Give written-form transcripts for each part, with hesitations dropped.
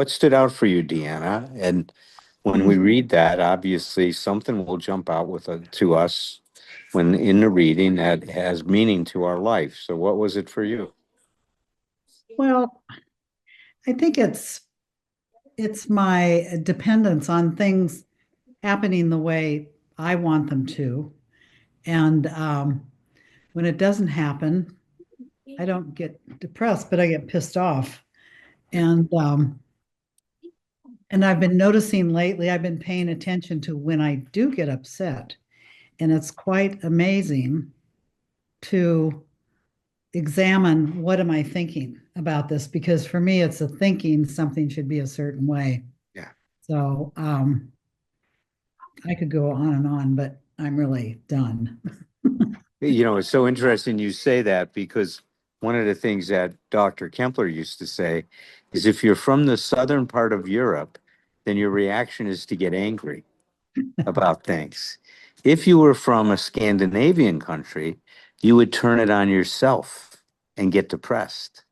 what stood out for you, Deanna? And when we read that, obviously something will jump out to us when in the reading that has meaning to our life. So what was it for you? Well, I think it's my dependence on things happening the way I want them to. And when it doesn't happen, I don't get depressed, but I get pissed off. And I've been noticing lately, I've been paying attention to when I do get upset. And it's quite amazing to examine what am I thinking about this, because for me it's a thinking something should be a certain way. Yeah. So I could go on, but I'm really done. It's so interesting you say that because one of the things that Dr. Kempler used to say is if you're from the southern part of Europe, then your reaction is to get angry about things. If you were from a Scandinavian country, you would turn it on yourself and get depressed.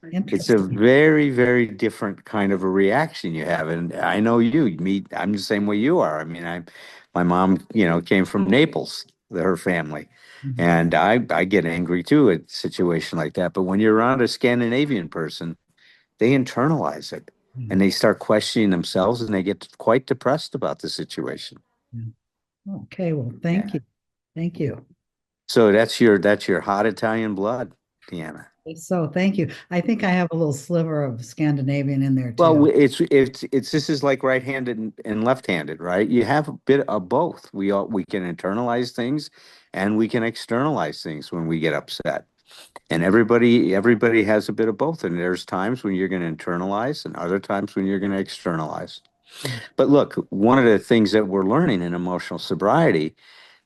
It's a Interesting. very, very different kind of a reaction you have. And I know I'm the same way you are. I mean, my mom, came from Naples, her family. Mhm. And I get angry too at a situation like that. But when you're around a Scandinavian person, they internalize it Yeah, and they start questioning themselves and they get quite depressed about the situation. yeah. Okay, well, thank Yeah. you. Thank you. So that's your hot Italian blood, Deanna. So thank you. I think I have a little sliver of Scandinavian in there Well, too. it's this is like right-handed and left-handed, right? You have a bit of both. We can internalize things and we can externalize things when we get upset. And everybody has a bit of both. And there's times when you're going to internalize and other times when you're going to externalize. But look, one of the things that we're learning in emotional sobriety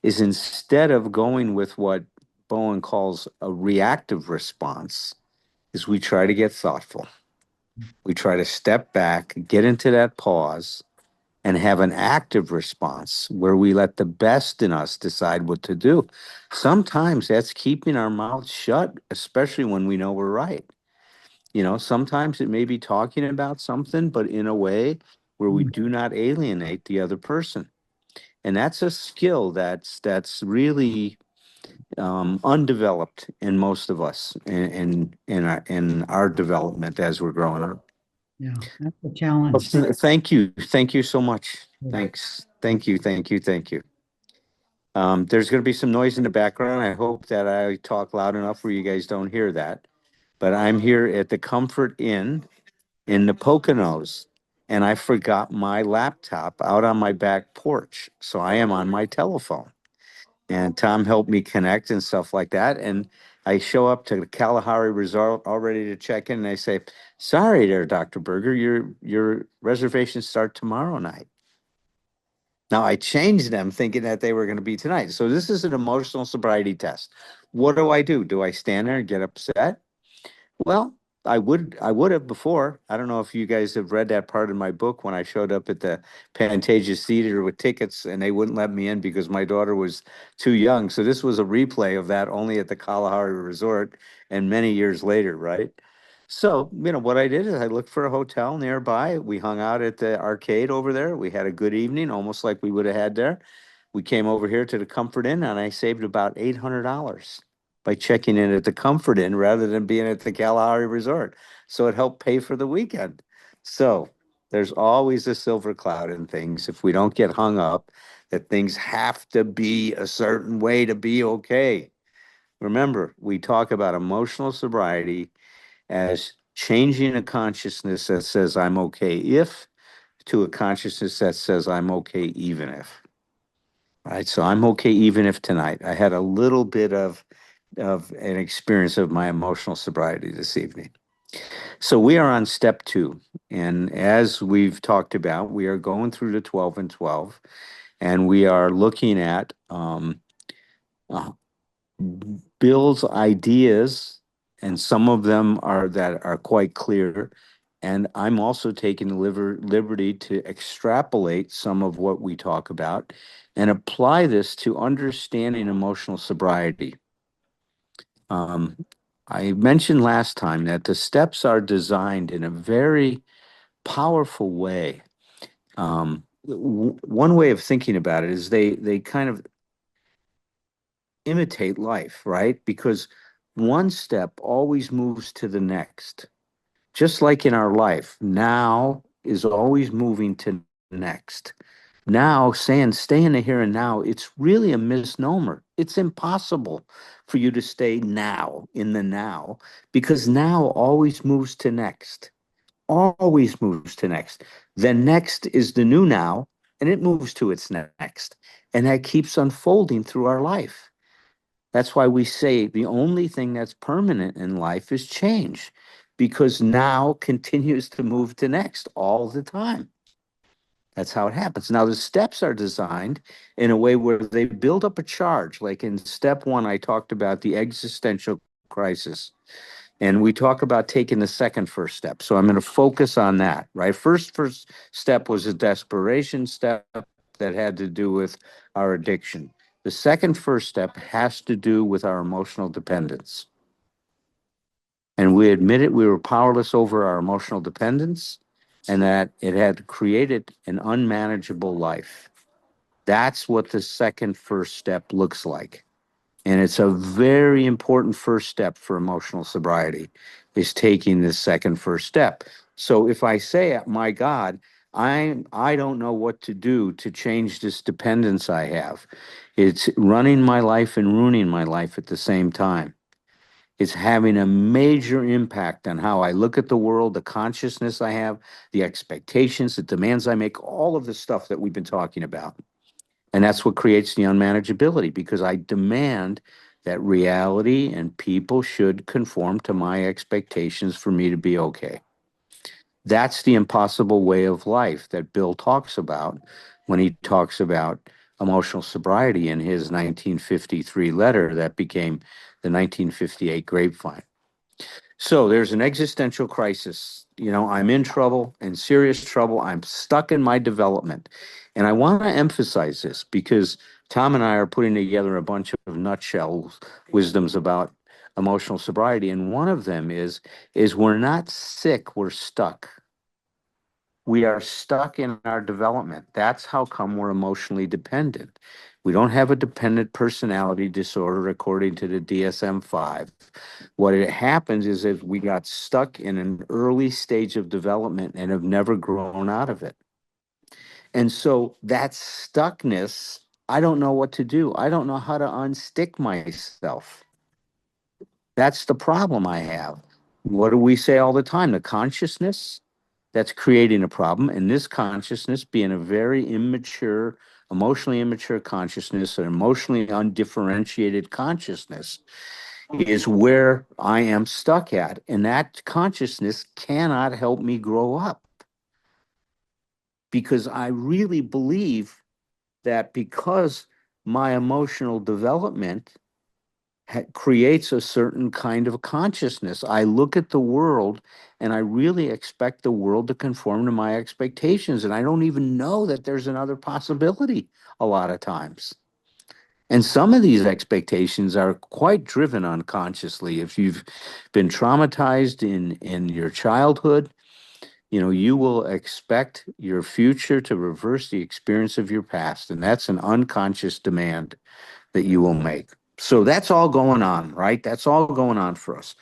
is instead of going with what Bowen calls a reactive response, is we try to get thoughtful. We try to step back, get into that pause, and have an active response where we let the best in us decide what to do. Sometimes that's keeping our mouths shut, especially when we know we're right. Sometimes it may be talking about something, but in a way where we Mm. do not alienate the other person. And that's a skill that's really undeveloped in most of us in our development as we're growing up. Yeah, that's a Well, challenge. thank you so much. Thanks, thank you, thank you, thank you. There's going to be some noise in the background. I hope that I talk loud enough where you guys don't hear that. But I'm here at the Comfort Inn in the Poconos, and I forgot my laptop out on my back porch, so I am on my telephone. And Tom helped me connect and stuff like that. And I show up to the Kalahari Resort all ready to check in, and they say, "Sorry, there, Dr. Berger, your reservations start tomorrow night." Now I changed them thinking that they were going to be tonight. So this is an emotional sobriety test. What do I do? Do I stand there and get upset? Well, I would have before. I don't know if you guys have read that part of my book when I showed up at the Pantages Theater with tickets and they wouldn't let me in because my daughter was too young. So this was a replay of that only at the Kalahari Resort and many years later, right? So, what I did is I looked for a hotel nearby. We hung out at the arcade over there. We had a good evening, almost like we would have had there. We came over here to the Comfort Inn and I saved about $800 by checking in at the Comfort Inn rather than being at the Kalahari Resort. So it helped pay for the weekend. So there's always a silver cloud in things if we don't get hung up that things have to be a certain way to be okay. Remember, we talk about emotional sobriety as changing a consciousness that says I'm okay if to a consciousness that says I'm okay even if. Right. So I'm okay even if tonight I had a little bit of an experience of my emotional sobriety this evening. So we are on step two. And as we've talked about, we are going through the 12 and 12, and we are looking at uh, Bill's ideas, and some of them are that are quite clear. And I'm also taking the liberty to extrapolate some of what we talk about and apply this to understanding emotional sobriety. Um, I mentioned last time that the steps are designed in a very powerful way. One way of thinking about it is they kind of imitate life, right? Because one step always moves to the next. Just like in our life, now is always moving to next. Now, saying stay in the here and now, it's really a misnomer. It's impossible for you to stay now in the now because now always moves to next, always moves to next. Then next is the new now, and it moves to its next. And that keeps unfolding through our life. That's why we say the only thing that's permanent in life is change, because now continues to move to next all the time. That's how it happens. Now, the steps are designed in a way where they build up a charge. Like in step one, I talked about the existential crisis. And we talk about taking the second first step. So I'm going to focus on that, right? First step was a desperation step that had to do with our addiction. The second first step has to do with our emotional dependence. And we admitted we were powerless over our emotional dependence and that it had created an unmanageable life. That's what the second first step looks like. And it's a very important first step for emotional sobriety is taking this second first step. So if I say, my God, I don't know what to do to change this dependence I have. It's running my life and ruining my life at the same time. It's having a major impact on how I look at the world, the consciousness I have, the expectations, the demands I make, all of the stuff that we've been talking about. And that's what creates the unmanageability because I demand that reality and people should conform to my expectations for me to be okay. That's the impossible way of life that Bill talks about when he talks about emotional sobriety in his 1953 letter that became the 1958 Grapevine. So there's an existential crisis. You know, I'm in trouble, in serious trouble. I'm stuck in my development. And I want to emphasize this because Tom and I are putting together a bunch of nutshell wisdoms about emotional sobriety. And one of them is we're not sick, we're stuck. We are stuck in our development. That's how come we're emotionally dependent. We don't have a dependent personality disorder according to the DSM-5. What it happens is that we got stuck in an early stage of development and have never grown out of it. And so that stuckness, I don't know what to do. I don't know how to unstick myself. That's the problem I have. What do we say all the time? The consciousness that's creating a problem. And this consciousness being a very immature, emotionally immature consciousness, an emotionally undifferentiated consciousness is where I am stuck at. And that consciousness cannot help me grow up because I really believe that because my emotional development creates a certain kind of consciousness. I look at the world and I really expect the world to conform to my expectations. And I don't even know that there's another possibility a lot of times. And some of these expectations are quite driven unconsciously. If you've been traumatized in your childhood, you know, you will expect your future to reverse the experience of your past. And that's an unconscious demand that you will make. So that's all going on, right? That's all going on for us.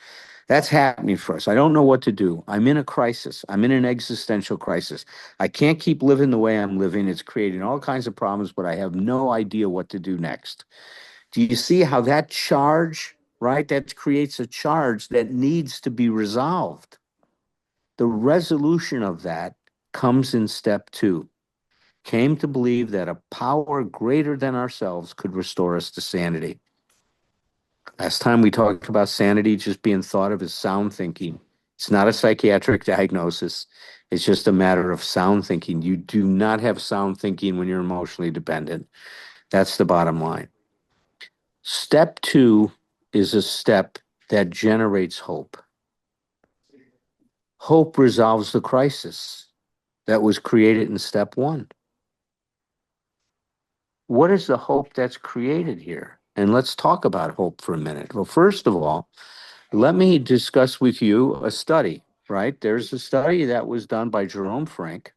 That's happening for us. I don't know what to do. I'm in a crisis. I'm in an existential crisis. I can't keep living the way I'm living. It's creating all kinds of problems, but I have no idea what to do next. Do you see how that charge, right? That creates a charge that needs to be resolved. The resolution of that comes in step two. Came to believe that a power greater than ourselves could restore us to sanity. Last time we talked about sanity just being thought of as sound thinking. It's not a psychiatric diagnosis. It's just a matter of sound thinking. You do not have sound thinking when you're emotionally dependent. That's the bottom line. Step two is a step that generates hope. Hope resolves the crisis that was created in step one. What is the hope that's created here? And let's talk about hope for a minute. Well, first of all, let me discuss with you a study, right? There's a study that was done by Jerome Frank.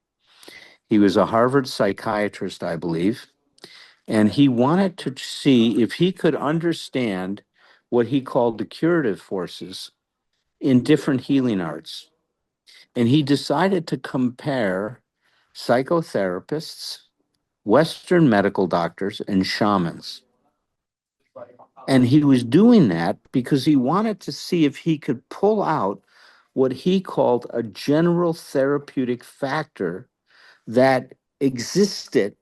He was a Harvard psychiatrist, I believe, and he wanted to see if he could understand what he called the curative forces in different healing arts. And he decided to compare psychotherapists, Western medical doctors, and shamans. And he was doing that because he wanted to see if he could pull out what he called a general therapeutic factor that existed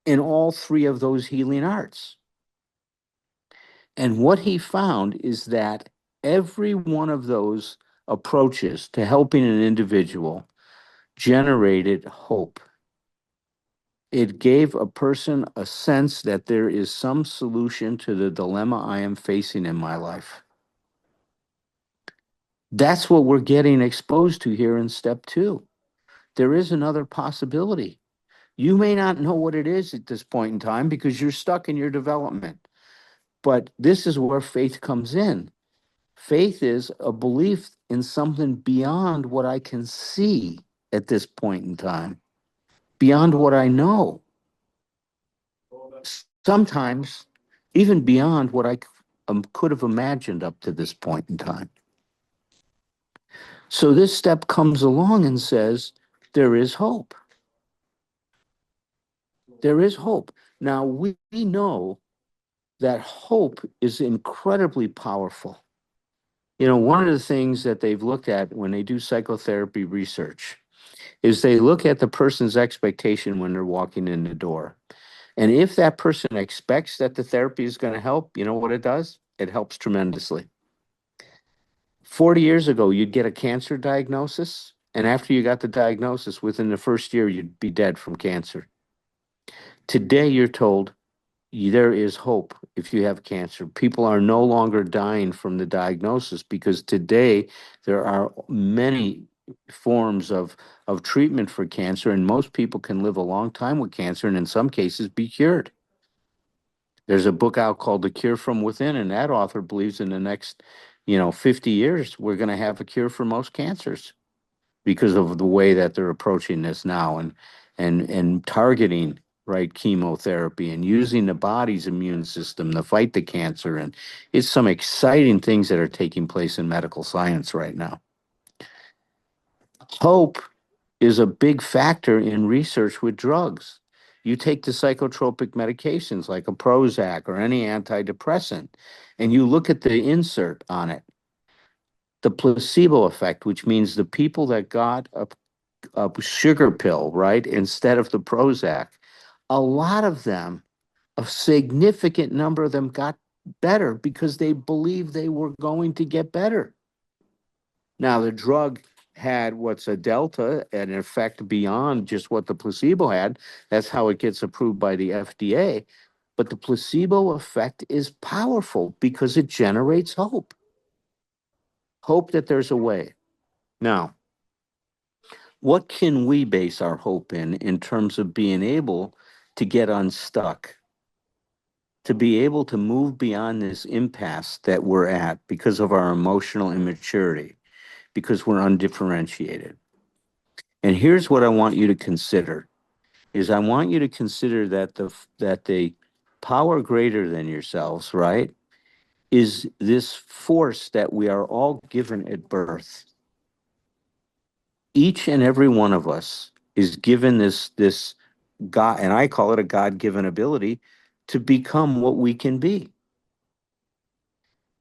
in all three of those healing arts. And what he found is that every one of those approaches to helping an individual generated hope. It gave a person a sense that there is some solution to the dilemma I am facing in my life. That's what we're getting exposed to here in step two. There is another possibility. You may not know what it is at this point in time because you're stuck in your development. But this is where faith comes in. Faith is a belief in something beyond what I can see at this point in time, beyond what I know. Sometimes even beyond what I could have imagined up to this point in time. So this step comes along and says, there is hope. There is hope. Now, we know that hope is incredibly powerful. You know, one of the things that they've looked at when they do psychotherapy research is they look at the person's expectation when they're walking in the door. And if that person expects that the therapy is going to help, you know what it does? It helps tremendously. 40 years ago, you'd get a cancer diagnosis, and after you got the diagnosis, within the first year, you'd be dead from cancer. Today, you're told there is hope if you have cancer. People are no longer dying from the diagnosis because today there are many forms of treatment for cancer, and most people can live a long time with cancer and in some cases be cured. There's a book out called The Cure from Within, and that author believes in the next, 50 years, we're going to have a cure for most cancers because of the way that they're approaching this now and targeting right chemotherapy and using the body's immune system to fight the cancer. And it's some exciting things that are taking place in medical science right now. Hope is a big factor in research with drugs. You take the psychotropic medications like a Prozac or any antidepressant, and you look at the insert on it, the placebo effect, which means the people that got a sugar pill, right, instead of the Prozac, a lot of them, a significant number of them got better because they believed they were going to get better. Now, the drug had what's a delta, an effect beyond just what the placebo had. That's how it gets approved by the FDA. But the placebo effect is powerful because it generates hope. Hope that there's a way. Now, what can we base our hope in terms of being able to get unstuck, to be able to move beyond this impasse that we're at because of our emotional immaturity, because we're undifferentiated? And here's what I want you to consider is I want you to consider that the power greater than yourselves, right, is this force that we are all given at birth. Each and every one of us is given this God, and I call it a God-given ability to become what we can be.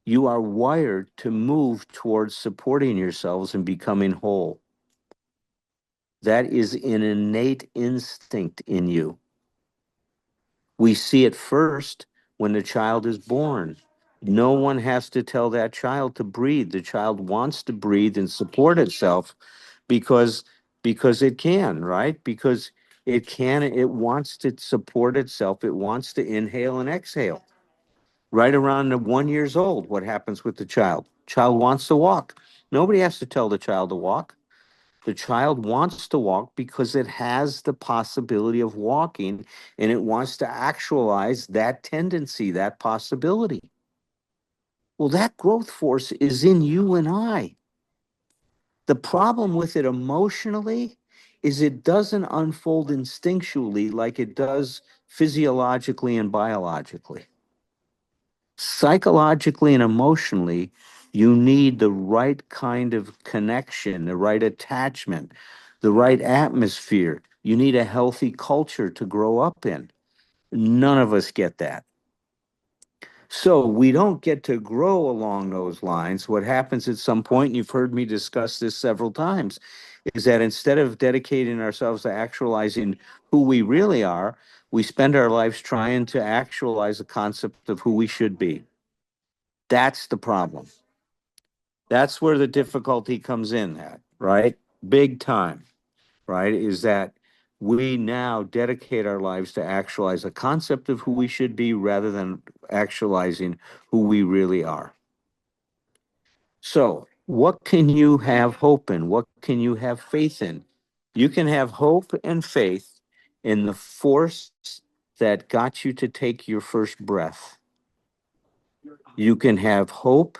You are wired to move towards supporting yourselves and becoming whole. That is an innate instinct in you. We see it first when the child is born. No one has to tell that child to breathe. The child wants to breathe and support itself because because it can, right? Because it wants to support itself. It wants to inhale and exhale. Right around the 1 years old, what happens with the child? Child wants to walk. Nobody has to tell the child to walk. The child wants to walk because it has the possibility of walking and it wants to actualize that tendency, that possibility. Well, that growth force is in you and I. The problem with it emotionally is it doesn't unfold instinctually like it does physiologically and biologically. Psychologically and emotionally, you need the right kind of connection, the right attachment, the right atmosphere. You need a healthy culture to grow up in. None of us get that. So we don't get to grow along those lines. What happens at some point, and you've heard me discuss this several times, is that instead of dedicating ourselves to actualizing who we really are, we spend our lives trying to actualize the concept of who we should be. That's the problem. That's where the difficulty comes in at, right? Big time, right? Is that we now dedicate our lives to actualize a concept of who we should be rather than actualizing who we really are. So, what can you have hope in? What can you have faith in? You can have hope and faith in the force that got you to take your first breath. You can have hope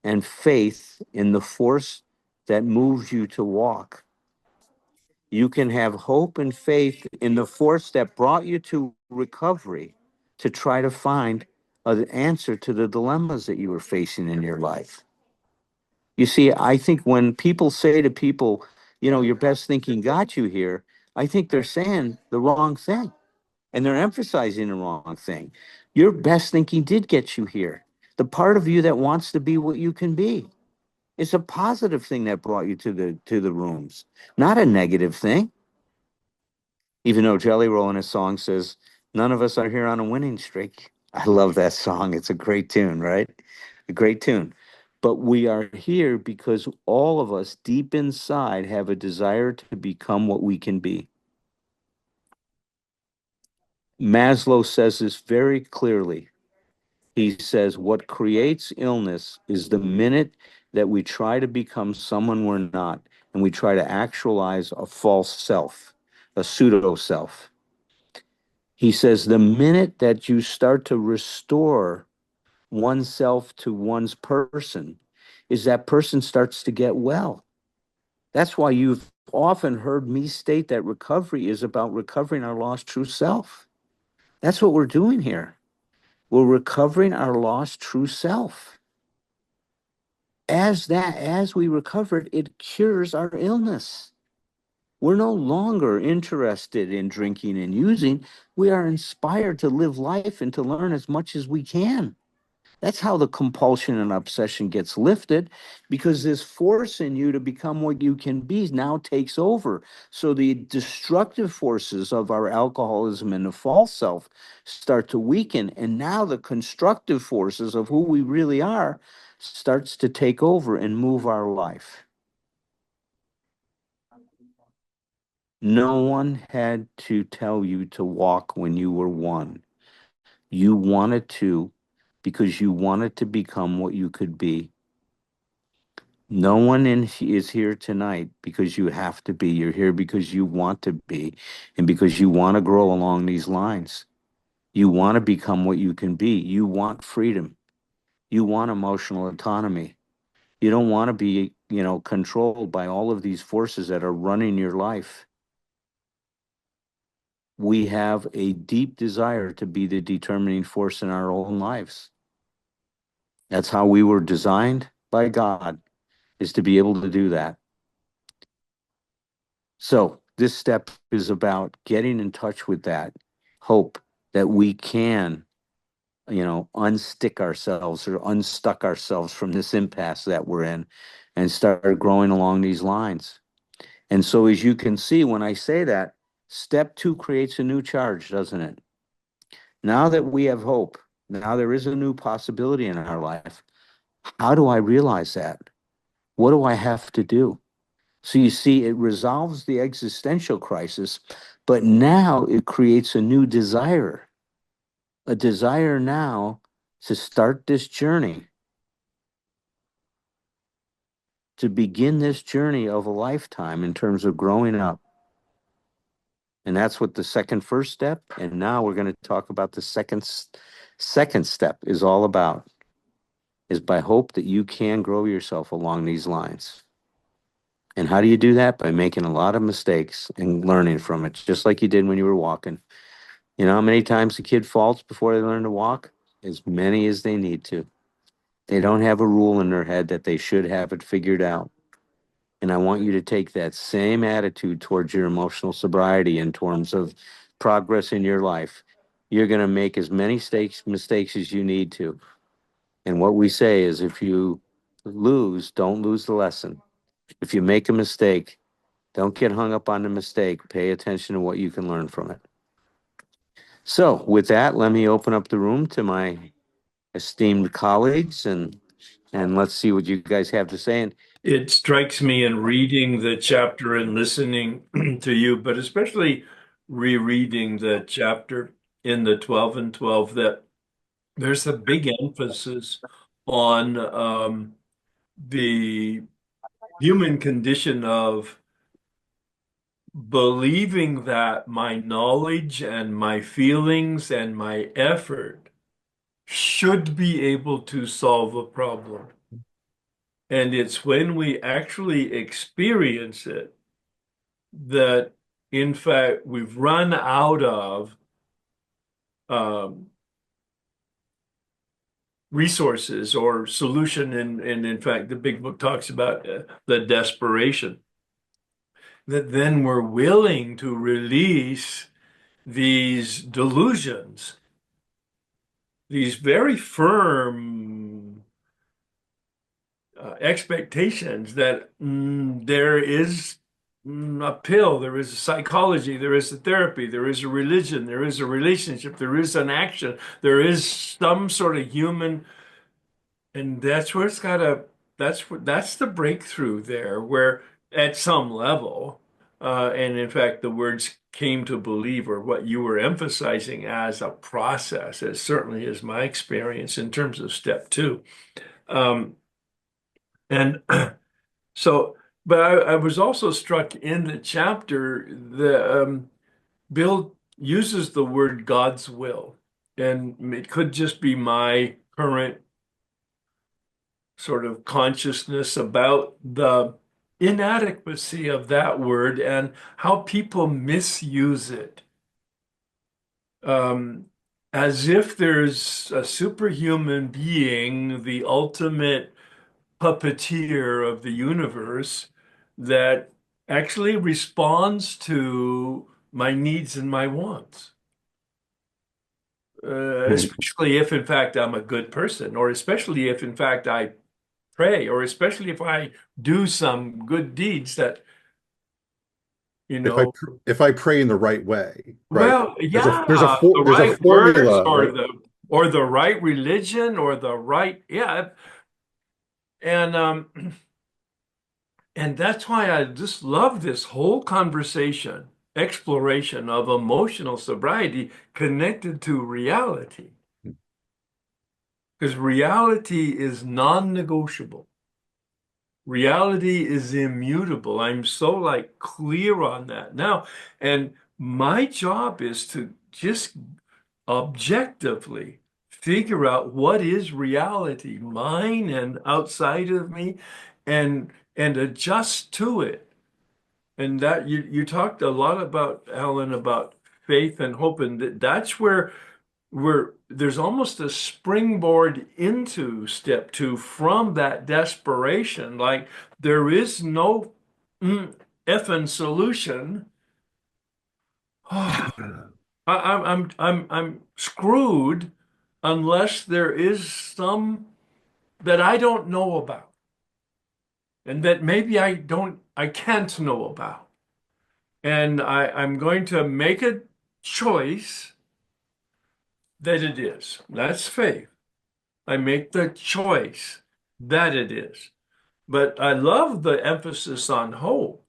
and faith in the force that moves you to walk. You can have hope and faith in the force that brought you to recovery to try to find an answer to the dilemmas that you were facing in your life. You see, I think when people say to people, your best thinking got you here, I think they're saying the wrong thing and they're emphasizing the wrong thing. Your best thinking did get you here. The part of you that wants to be what you can be. It's a positive thing that brought you to the rooms, not a negative thing. Even though Jelly Roll in his song says, "None of us are here on a winning streak." I love that song. It's a great tune, right? A great tune. But we are here because all of us deep inside have a desire to become what we can be. Maslow says this very clearly. He says, what creates illness is the minute that we try to become someone we're not, and we try to actualize a false self, a pseudo self. He says, the minute that you start to restore oneself to one's person, is that person starts to get well. That's why you've often heard me state that recovery is about recovering our lost true self. That's what we're doing here. We're recovering our lost true self. As we recover it, it cures our illness. We're no longer interested in drinking and using. We are inspired to live life and to learn as much as we can. That's how the compulsion and obsession gets lifted, because this force in you to become what you can be now takes over. So the destructive forces of our alcoholism and the false self start to weaken. And now the constructive forces of who we really are starts to take over and move our life. No one had to tell you to walk when you were one. You wanted to because you wanted to become what you could be. No one is here tonight because you have to be. You're here because you want to be and because you want to grow along these lines. You want to become what you can be. You want freedom. You want emotional autonomy. You don't want to be, controlled by all of these forces that are running your life. We have a deep desire to be the determining force in our own lives. That's how we were designed by God, is to be able to do that. So this step is about getting in touch with that hope that we can, unstick ourselves or unstuck ourselves from this impasse that we're in and start growing along these lines. And so as you can see, when I say that, step two creates a new charge, doesn't it? Now that we have hope, now there is a new possibility in our life. How do I realize that? What do I have to do? So you see, it resolves the existential crisis, but now it creates a new desire, a desire now to start this journey, to begin this journey of a lifetime in terms of growing up. And that's what the first step. And now we're going to talk about the second step is all about, is by hope that you can grow yourself along these lines. And how do you do that? By making a lot of mistakes and learning from it, just like you did when you were walking. You know how many times a kid falls before they learn to walk? As many as they need to. They don't have a rule in their head that they should have it figured out. And I want you to take that same attitude towards your emotional sobriety in terms of progress in your life. You're going to make as many mistakes as you need to. And what we say is if you lose, don't lose the lesson. If you make a mistake, don't get hung up on the mistake. Pay attention to what you can learn from it. So, with that, let me open up the room to my esteemed colleagues and let's see what you guys have to say. And It strikes me in reading the chapter and listening to you, but especially rereading the chapter in the 12 and 12, that there's a big emphasis on the human condition of believing that my knowledge and my feelings and my effort should be able to solve a problem. And it's when we actually experience it that, in fact, we've run out of um, resources or solution. And in fact, the big book talks about the desperation, that then we're willing to release these delusions, these very firm expectations that there is a pill, there is a psychology, there is a therapy, there is a religion, there is a relationship, there is an action, there is some sort of human, and that's where it's got to, that's the breakthrough there, where at some level, and in fact, the words came to believe, or what you were emphasizing as a process, it certainly is my experience in terms of step two. And so, but I was also struck in the chapter that Bill uses the word God's will, and it could just be my current sort of consciousness about the inadequacy of that word and how people misuse it. Um, as if there's a superhuman being, the ultimate puppeteer of the universe that actually responds to my needs and my wants. Especially if, in fact, I'm a good person, or especially if, in fact, I pray, or especially if I do some good deeds that, you if I know, if I pray in the right way, right? well, There's a yeah, the there's a right words formula, right? or the right religion or the right, yeah. And And that's why I just love this whole conversation, exploration of emotional sobriety connected to reality. Because reality is non-negotiable. Reality is immutable. I'm so like clear on that now. And my job is to just objectively figure out what is reality, mine and outside of me, and adjust to it. And that you talked a lot about, Alan, about faith and hope, and that's where there's almost a springboard into step two from that desperation. Like there is no effing solution. I'm screwed unless there is some that I don't know about, and that maybe I can't know about. And I'm going to make a choice that it is. That's faith. I make the choice that it is. But I love the emphasis on hope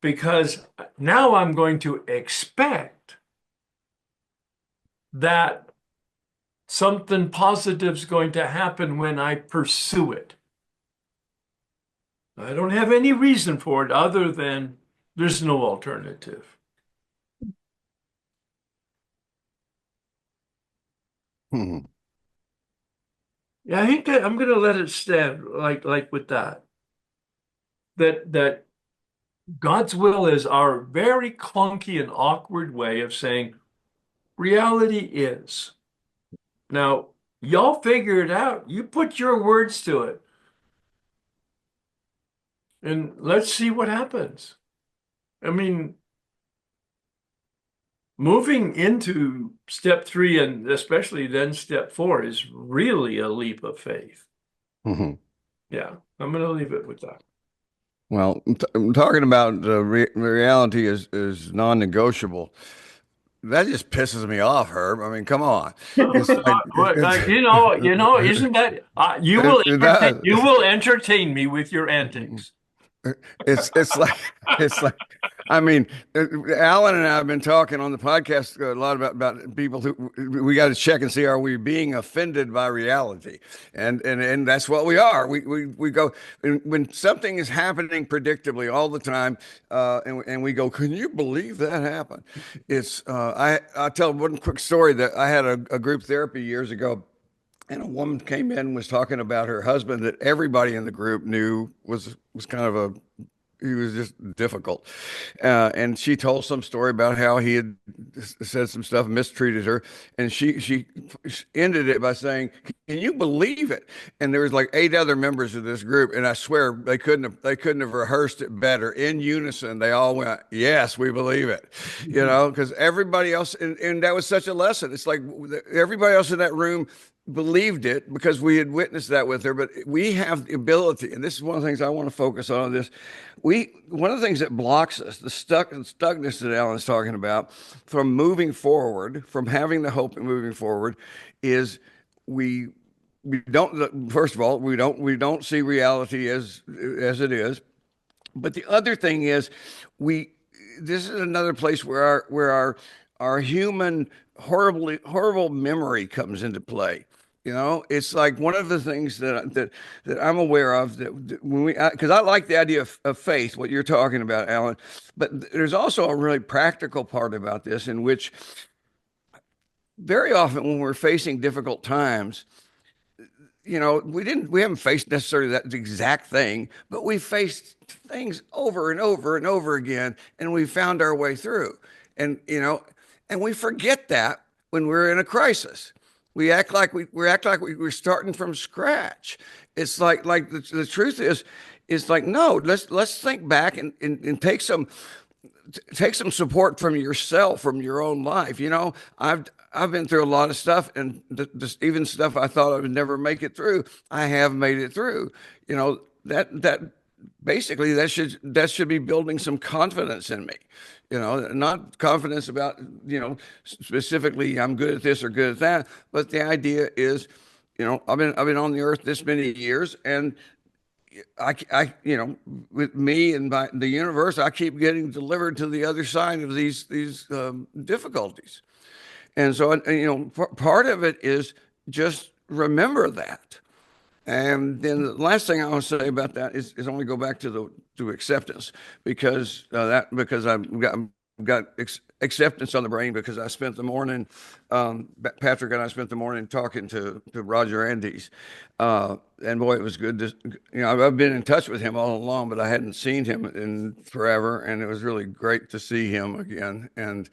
because now I'm going to expect that something positive is going to happen when I pursue it. I don't have any reason for it other than there's no alternative. Hmm. Yeah, I think I'm going to let it stand like with that. that God's will is our very clunky and awkward way of saying reality is. Now, y'all figure it out. You put your words to it, and let's see what happens. I mean, moving into step 3 and especially then step 4 is really a leap of faith. hmm Yeah, I'm going to leave it with that. Well, I'm talking about reality is non-negotiable. That just pisses me off, Herb. I mean, come on. It's like Isn't that it does. you will entertain me with your antics. It's like it's like I mean, Alan and I have been talking on the podcast a lot about people who we got to check and see, are we being offended by reality, and that's what we are. We go when something is happening predictably all the time, and we go, can you believe that happened? It's I'll tell one quick story that I had a group therapy years ago. And a woman came in and was talking about her husband that everybody in the group knew was kind of he was just difficult. And she told some story about how he had said some stuff, mistreated her. And she ended it by saying, can you believe it? And there was like 8 other members of this group. And I swear they couldn't have rehearsed it better. In unison, they all went, yes, we believe it, because everybody else, and that was such a lesson. It's like everybody else in that room believed it because we had witnessed that with her, but we have the ability, and this is one of the things I want to focus on this. One of the things that blocks us, the stuckness that Alan's talking about from moving forward, from having the hope and moving forward, is we don't, first of all, we don't see reality as it is. But the other thing is this is another place where our human horrible memory comes into play. It's like one of the things that I'm aware of that when because I like the idea of faith, what you're talking about, Alan, but there's also a really practical part about this in which very often when we're facing difficult times, we haven't faced necessarily that exact thing, but we faced things over and over and over again, and we found our way through. And we forget that when we're in a crisis. We act like we're starting from scratch. It's like the truth is like, no, let's think back and take some support from yourself, from your own life. I've been through a lot of stuff, and just even stuff I thought I would never make it through, I have made it through. That basically that should be building some confidence in me. Not confidence about specifically I'm good at this or good at that, but the idea is, I've been on the earth this many years, and with me and the universe, I keep getting delivered to the other side of these difficulties. And so, part of it is just remember that. And then the last thing I want to say about that is only go back to acceptance, because I've got acceptance on the brain because I spent the morning, Patrick and I spent the morning talking to Roger Andes, and boy, it was good to, I've been in touch with him all along, but I hadn't seen him in forever, and it was really great to see him again. And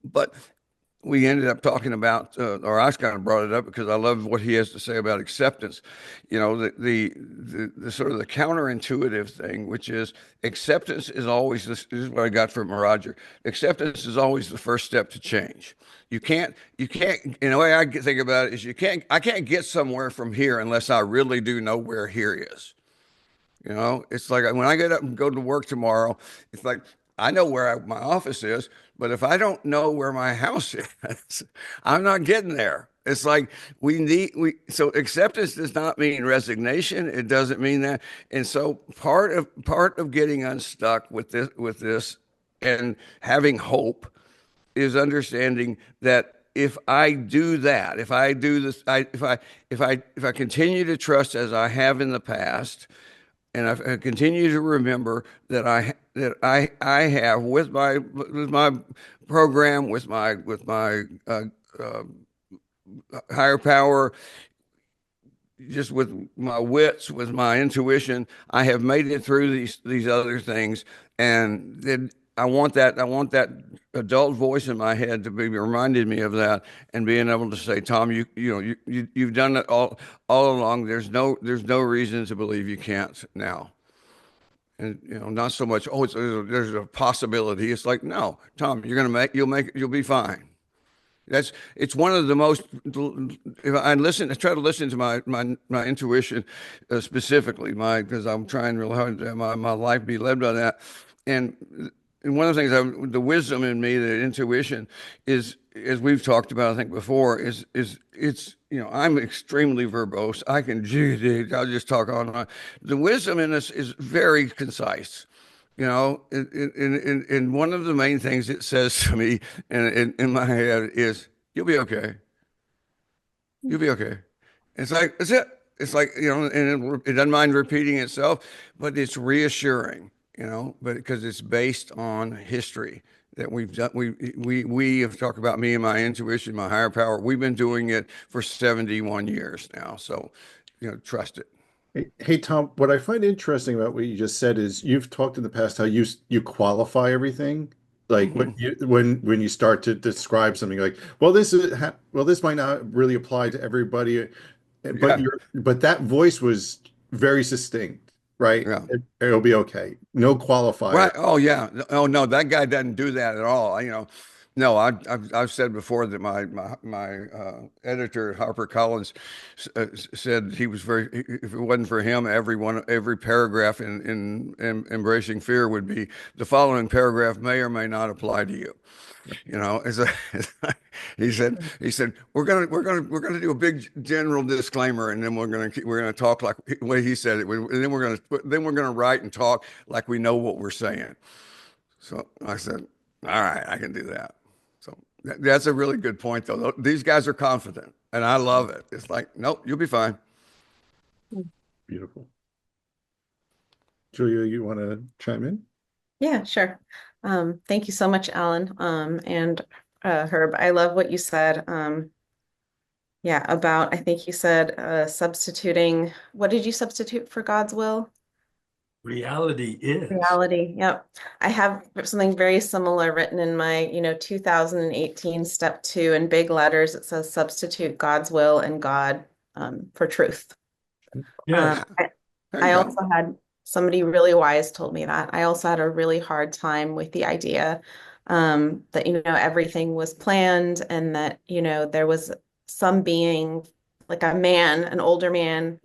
but we ended up talking about, or I kind of brought it up because I love what he has to say about acceptance. The sort of the counterintuitive thing, which is acceptance is always this is what I got from Roger. Acceptance is always the first step to change. You can't, in the way I think about it is I can't get somewhere from here unless I really do know where here is. It's like when I get up and go to work tomorrow, it's like I know where my office is, but if I don't know where my house is, I'm not getting there. It's like so acceptance does not mean resignation. It doesn't mean that. And so part of getting unstuck with this and having hope is understanding that if I do that, if I do this, if I continue to trust as I have in the past, and I continue to remember that I have with my program, with my higher power, just with my wits, with my intuition, I have made it through these other things, and then I want that adult voice in my head to be reminded me of that, and being able to say, Tom, you've done it all along. There's no reason to believe you can't now. And not so much, there's a possibility. It's like, no, Tom, you'll be fine. It's one of the most. If I try to listen to my intuition, specifically, because I'm trying real hard to have my life be led by that. And one of the things, the wisdom in me, the intuition, is, as we've talked about, I think before, is it's, I'm extremely verbose. I'll just talk on and on. The wisdom in us is very concise. And one of the main things it says to me in my head is, "You'll be okay. You'll be okay." It's like, that's it. It's like, and it doesn't mind repeating itself, but it's reassuring, but because it's based on history that we've done. We have talked about, me and my intuition, my higher power. We've been doing it for 71 years now. So, trust it. Hey, Tom, what I find interesting about what you just said is you've talked in the past how you qualify everything. Like when you start to describe something like, well, this might not really apply to everybody, but Yeah. that voice was very succinct, right? Yeah. It'll be okay. No qualifier. Right. Oh yeah. Oh no, that guy doesn't do that at all. No, I've said before that my editor at HarperCollins said he was if it wasn't for him, every paragraph in Embracing Fear would be, the following paragraph may or may not apply to you. He said we're gonna do a big general disclaimer, and then we're gonna talk like the way he said it, and then we're gonna write and talk like we know what we're saying. So I said, all right, I can do that. So that's a really good point, though. These guys are confident, and I love it. It's like, nope, you'll be fine. Beautiful. Julia, you want to chime in? Yeah, sure. Thank you so much, Alan. And Herb, I love what you said. Yeah, about, I think you said substituting, what did you substitute for God's will? Reality is. Reality. Yep. I have something very similar written in my, 2018 step 2 in big letters. It says substitute God's will and God for truth. Yes. I also had somebody really wise told me that. I also had a really hard time with the idea that, everything was planned, and that, there was some being, like a man, an older man,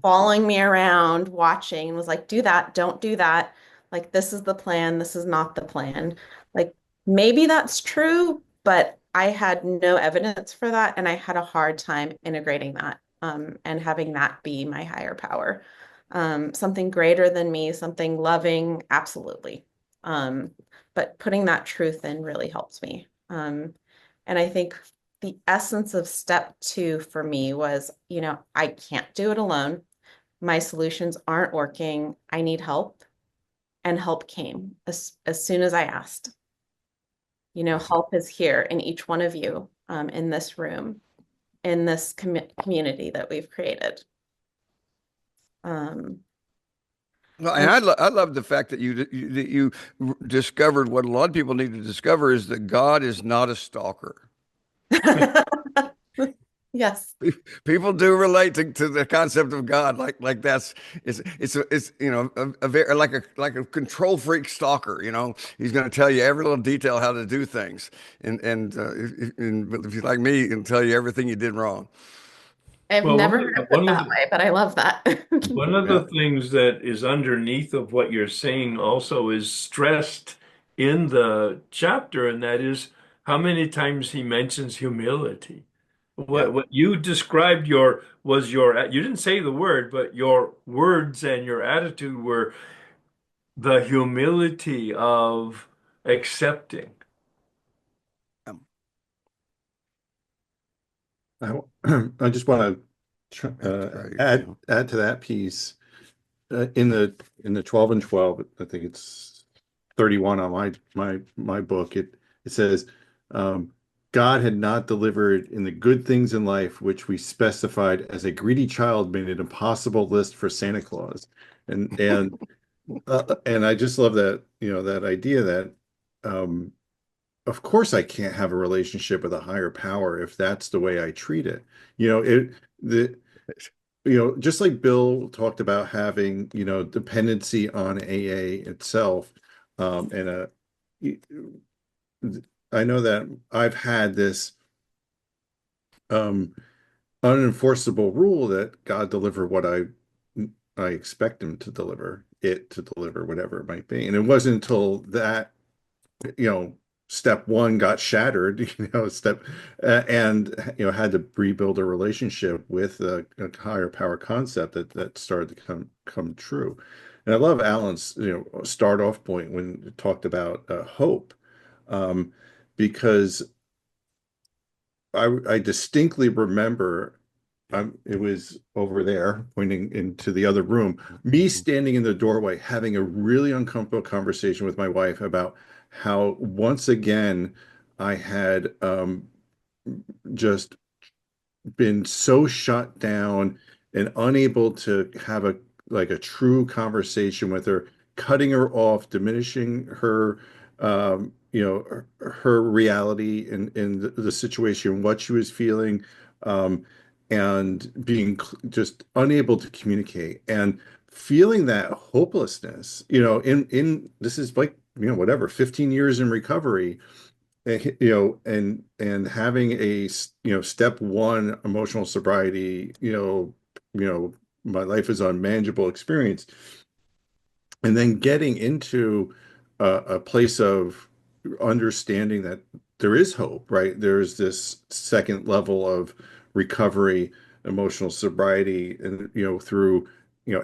following me around, watching, and was like, do that, don't do that. Like, this is the plan, this is not the plan. Like, maybe that's true, but I had no evidence for that, and I had a hard time integrating that, and having that be my higher power. Something greater than me, something loving, absolutely. But putting that truth in really helps me. And I think the essence of step 2 for me was, I can't do it alone. My solutions aren't working. I need help. And help came as soon as I asked. Help is here in each one of you, in this room, in this community that we've created. Well, and I love the fact that you discovered what a lot of people need to discover, is that God is not a stalker. Yes. People do relate to the concept of God, like it's a very, like a control freak stalker. He's going to tell you every little detail how to do things, and if you're like me, he'll tell you everything you did wrong. I've never heard it put that way, but I love that. One of the things that is underneath of what you're saying also is stressed in the chapter, and that is how many times he mentions humility. What you described you didn't say the word, but your words and your attitude were the humility of accepting. I just want to add to that piece. In the 12 and 12, I think it's 31 on my book. It says, God God had not delivered in the good things in life, which we specified as a greedy child made an impossible list for Santa Claus. And I just love that, that idea that, um, of course, I can't have a relationship with a higher power if that's the way I treat it. The just like Bill talked about having, dependency on AA itself, and I know that I've had this um, unenforceable rule that God deliver what I expect him to deliver, whatever it might be. And it wasn't until that, you know, step one got shattered, and had to rebuild a relationship with a higher power concept that started to come true. And I love Alan's, start off point when it talked about hope, um, because I distinctly remember, it was over there pointing into the other room, me standing in the doorway having a really uncomfortable conversation with my wife about how once again I had just been so shut down and unable to have a true conversation with her, cutting her off, diminishing her, her reality in the situation, what she was feeling, um, and being just unable to communicate and feeling that hopelessness, in this is like, whatever, 15 years in recovery, and having step one emotional sobriety, my life is unmanageable experience, and then getting into a place of understanding that there is hope, right? There's this second level of recovery, emotional sobriety, and through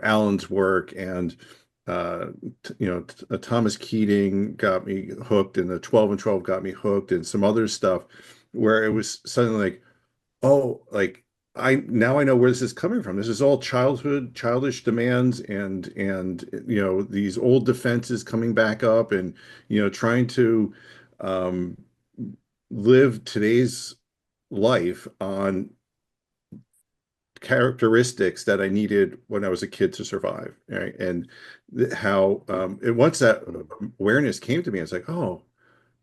Alan's work, and Thomas Keating got me hooked, and the 12 and 12 got me hooked, and some other stuff where it was suddenly like, oh, like I know where this is coming from. This is all childish demands, and these old defenses coming back up, and trying to um, live today's life on characteristics that I needed when I was a kid to survive, right? And how once that awareness came to me, it's like, oh,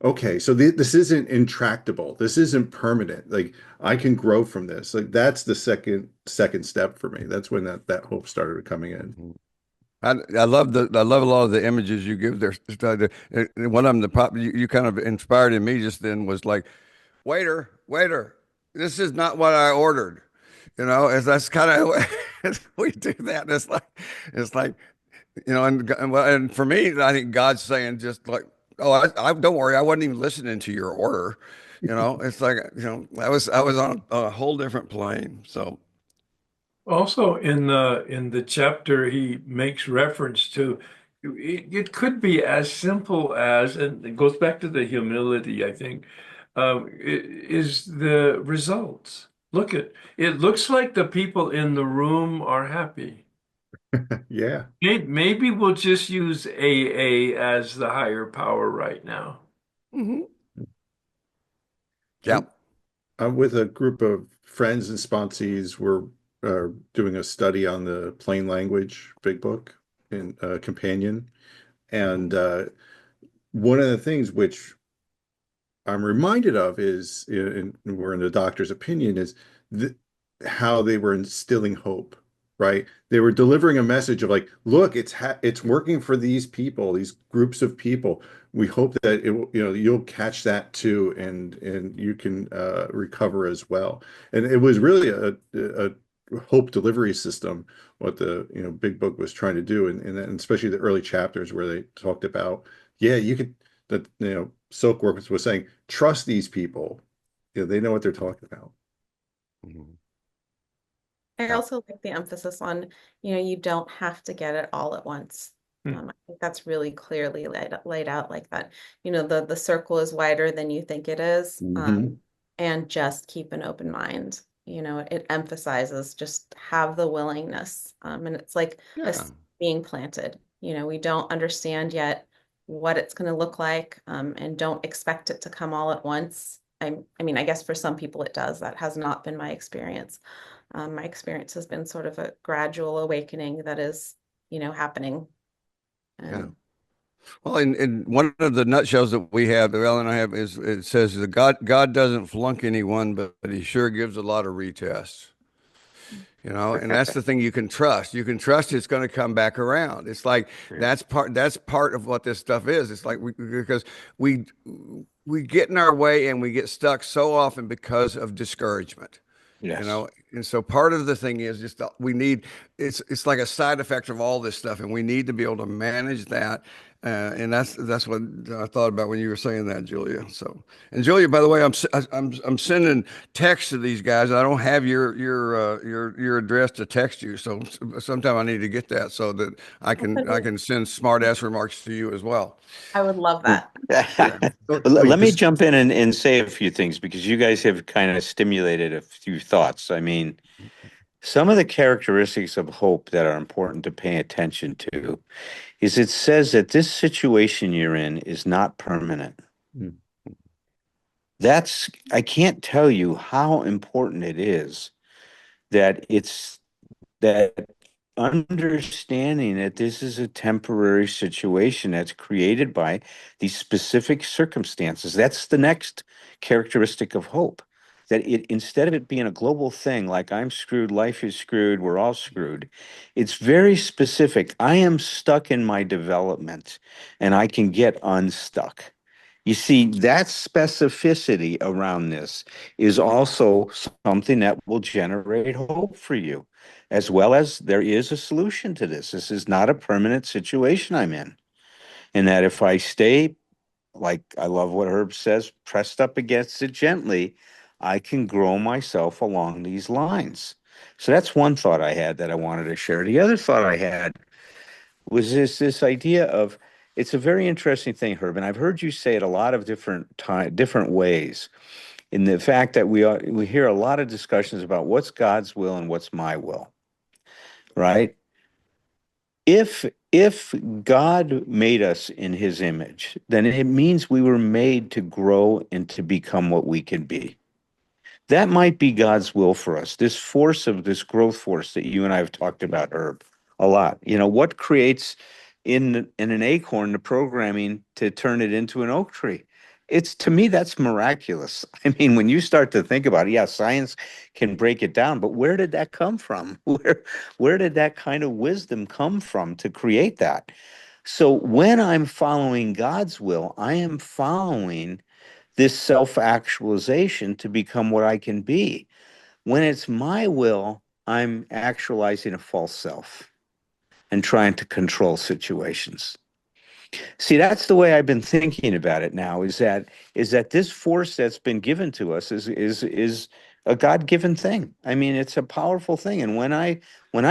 okay, so this isn't intractable. This isn't permanent. Like, I can grow from this. Like, that's the second step for me. That's when that hope started coming in. I love a lot of the images you give there. One of them, you kind of inspired in me just then was like, waiter, this is not what I ordered. That's kind of we do that. And it's like, and for me, I think God's saying just like, oh, I don't worry, I wasn't even listening to your order. It's like, I was on a whole different plane. So, Also, in the chapter, he makes reference to it could be as simple as, and it goes back to the humility, I think, is the results. Look at it looks like the people in the room are happy. Yeah. Maybe we'll just use AA as the higher power right now. mhm. Yeah. I'm with a group of friends and sponsees. We're doing a study on the plain language big book in companion. And one of the things which I'm reminded of is, and we're in the doctor's opinion, is th how they were instilling hope, right? They were delivering a message of like, look, it's working for these people, these groups of people. We hope that you'll catch that too, and you can recover as well. And it was really a hope delivery system, what the big book was trying to do, and especially the early chapters where they talked about, yeah, you could, that Silk Workers was saying, trust these people. They know what they're talking about. Mhm. I Yeah. also like the emphasis on, you don't have to get it all at once. I think that's really clearly laid out like that. The circle is wider than you think it is, Mhm. and just keep an open mind. It emphasizes just have the willingness, and it's like Yeah. being planted. We don't understand yet what it's going to look like, and don't expect it to come all at once. I mean, I guess for some people it does. That has not been my experience. My experience has been sort of a gradual awakening that is, happening. Yeah. Well, in one of the nutshells that we have, that Ellen and I have, is it says that God doesn't flunk anyone, but he sure gives a lot of retests. And that's the thing you can trust. You can trust it's going to come back around. It's like that's part of what this stuff is. It's like because we get in our way and we get stuck so often because of discouragement. Yes. And so part of the thing is just we need it's like a side effect of all this stuff, and we need to be able to manage that. And that's what I thought about when you were saying that, Julia. So, and Julia, by the way, I'm sending texts to these guys. I don't have your address to text you, so sometime I need to get that so that I can send smart ass remarks to you as well. I would love that. Let me jump in and say a few things because you guys have kind of stimulated a few thoughts. I mean, some of the characteristics of hope that are important to pay attention to is it says that this situation you're in is not permanent. I can't tell you how important it is that that understanding that this is a temporary situation that's created by these specific circumstances. That's the next characteristic of hope. That instead of it being a global thing, like I'm screwed, life is screwed, we're all screwed, it's very specific. I am stuck in my development and I can get unstuck. You see, that specificity around this is also something that will generate hope for you, as well as there is a solution to this. This is not a permanent situation I'm in. And that if I stay, like I love what Herb says, pressed up against it gently, I can grow myself along these lines. So that's one thought I had that I wanted to share. The other thought I had was this idea of it's a very interesting thing, Herb, and I've heard you say it a lot of different ways. In the fact that we hear a lot of discussions about what's God's will and what's my will, right? If God made us in his image, then it means we were made to grow and to become what we can be. That might be God's will for us. This growth force that you and I have talked about, Herb, a lot. What creates in an acorn the programming to turn it into an oak tree? It's to me that's miraculous. I mean, when you start to think about it, yeah, science can break it down, but where did that come from? Where did that kind of wisdom come from to create that? So when I'm following God's will, I am following this self-actualization to become what I can be. When it's my will, I'm actualizing a false self and trying to control situations. See, that's the way I've been thinking about it now, is that this force that's been given to us is a God-given thing. I mean, it's a powerful thing. And when I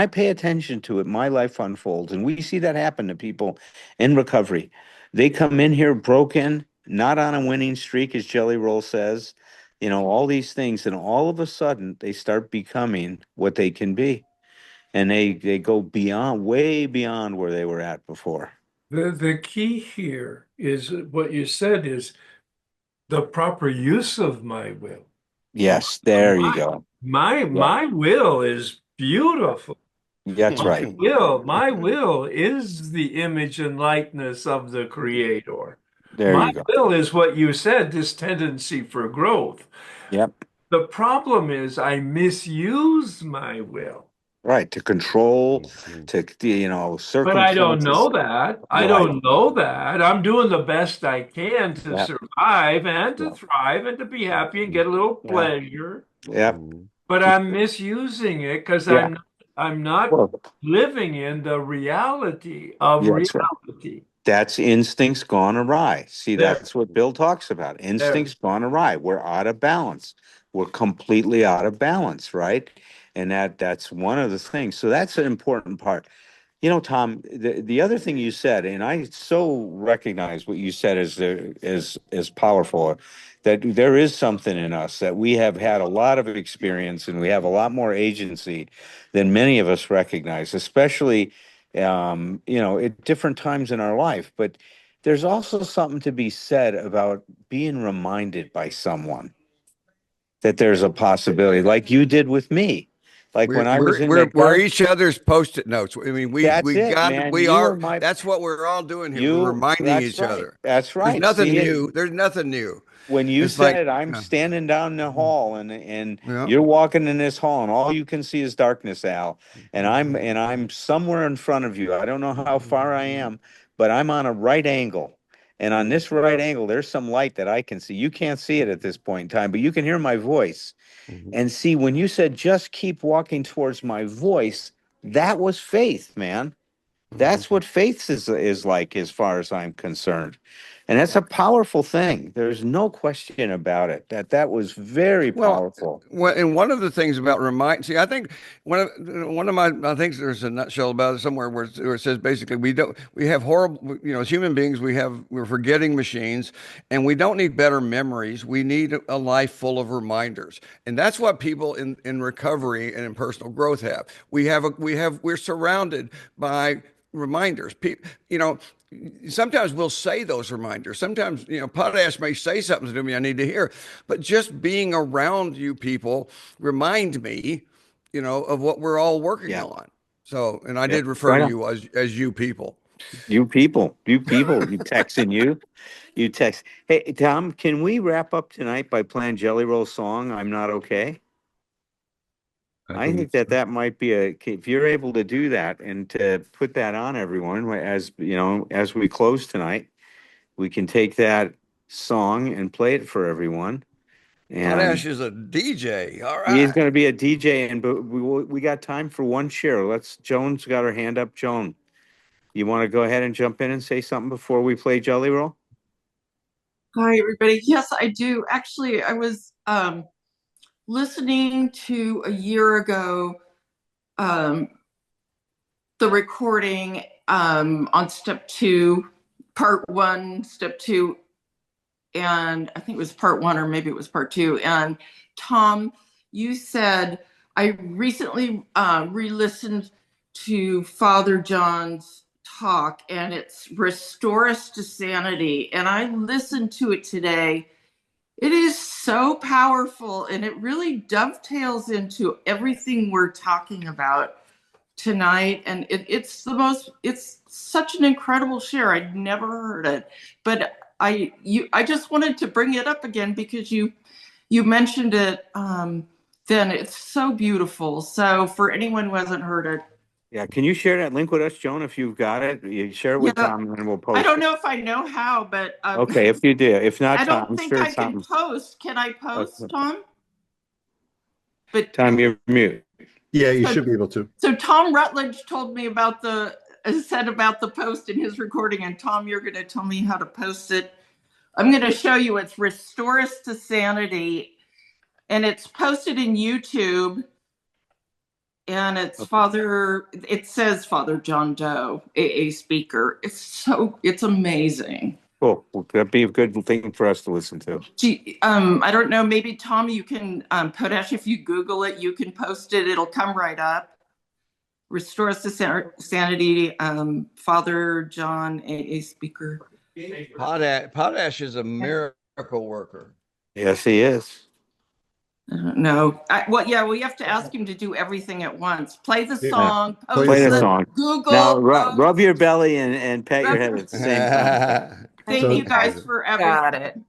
pay attention to it, my life unfolds. And we see that happen to people in recovery. They come in here broken, not on a winning streak, as Jelly Roll says, all these things, and all of a sudden they start becoming what they can be. And they go beyond, way beyond where they were at before. The key here is what you said is the proper use of my will. Yes, there you go. Yeah, My will is beautiful. that's right. My will is the image and likeness of the Creator. There My you go. will is what you said, this tendency for growth. Yep. The problem is I misuse my will. Right. To control, But I don't circumstances. know that. I Right. don't know that. I'm doing the best I can to Yep. survive and to Yep. thrive and to be happy and get a little Yep. pleasure. Yep. But I'm misusing it because Yeah. I'm not Well, living in the reality of yeah, that's right. reality. That's instincts gone awry. See, There, that's what Bill talks about. there. Instincts gone awry. We're out of balance. We're completely out of balance, right? And that's one of the things. So that's an important part. Tom, the other thing you said, and I so recognize what you said as powerful, that there is something in us that we have had a lot of experience and we have a lot more agency than many of us recognize, especially at different times in our life. But there's also something to be said about being reminded by someone. that there's a possibility, like you did with me. Like when I was in that We're dark, each other's post-it notes. I mean, that's it, man. we You are. were my That's what we're all doing here. We're reminding that's each right. other. That's There's right. nothing See, new. There's nothing new. when you It's like, said I'm standing down the hall and yeah. you're walking in this hall and all you can see is darkness, Al, and I'm somewhere in front of you. I don't know how far I am, but I'm on a right angle. And on this right angle, there's some light that I can see. You can't see it at this point in time, but you can hear my voice. And see, when you said just keep walking towards my voice, that was faith, man. That's what faith is like, as far as I'm concerned. And that's a powerful thing. There's no question about it. That was very Well, powerful. and one of the things about see, I think one of my I think there's a nutshell about it somewhere where it says basically we have horrible, as human beings we're forgetting machines, and we don't need better memories. We need a life full of reminders, and that's what people in recovery and in personal growth have. We're surrounded by reminders. Sometimes we'll say those reminders. Sometimes, Potash may say something to me I need to hear, but just being around you people remind me, of what we're all working Yeah. on. So, and I Yeah. did refer Right to on. you as you people. You people, you texting you text. Hey, Tom, can we wrap up tonight by playing Jelly Roll song? I'm not okay. I I believe think that so. that might be if you're able to do that and to put that on everyone, as as we close tonight, we can take that song and play it for everyone. Potash And is a DJ. All he's right. going to be a DJ, and but we got time for one share. Joan's got her hand up. Joan, you want to go ahead and jump in and say something before we play Jelly Roll? Hi, everybody. Yes, I do. Actually, I was listening to a year ago um, the recording on step two, part one, step two, and I think it was part one or maybe it was part two. And Tom, you said, I recently re-listened to Father John's talk, and it's Restore Us to Sanity. And I listened to it today. It is so powerful, and it really dovetails into everything we're talking about tonight. And it's such an incredible share. I'd never heard it, but I just wanted to bring it up again because you mentioned it. Then it's so beautiful. So for anyone who hasn't heard it, Yeah, can you share that link with us, Joan, if you've got it? You share it with yeah, Tom, and then we'll I post don't it. know if I know how, but Okay, if you do, if not, I Tom, don't I'm think sure I can Tom. post. Can I post, Okay. Tom? But Tom, you're mute. Yeah, you So- should be able to. So Tom Rutledge told me about said about the post in his recording, and Tom, you're going to tell me how to post it. I'm going to show you. It's Restore Us to Sanity, and it's posted in YouTube. And it's it says Father John Doe, AA speaker. It's amazing. Cool. Well, that'd be a good thing for us to listen to. I don't know, maybe Tom, you can, Potash, if you Google it, you can post it. It'll come right up. Restore Us to Sanity, Father John, AA speaker. Potash is a miracle worker. Yes, he is. I don't know. We have to ask him to do everything at once. Play the Yeah. song, Play Play the post song. Google. Now, post. rub your belly and pat your Rub head your- at the same time. Thank So- you guys for everything. Got it.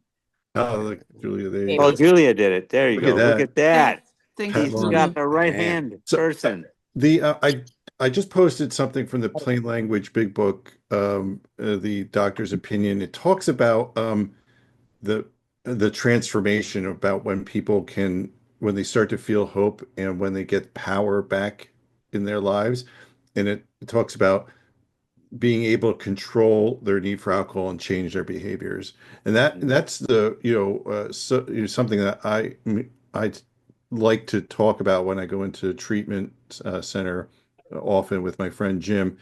Oh, look, Julia, there you Oh, go. Julia did it. There you Look go. at that. Look at that. Thanks, Pat He's Lauren. got a right Man. hand So- person. The I just posted something from the Plain Language Big Book, the doctor's opinion. It talks about the transformation about when they start to feel hope and when they get power back in their lives, and it talks about being able to control their need for alcohol and change their behaviors, and that's something that I like to talk about when I go into treatment center often with my friend Jim,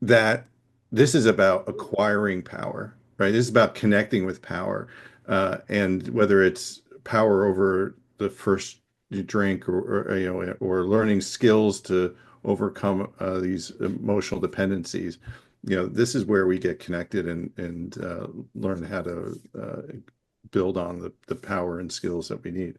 that this is about acquiring power, right? This is about connecting with power, and whether it's power over the first drink, or learning skills to overcome these emotional dependencies. This is where we get connected and learn how to build on the power and skills that we need.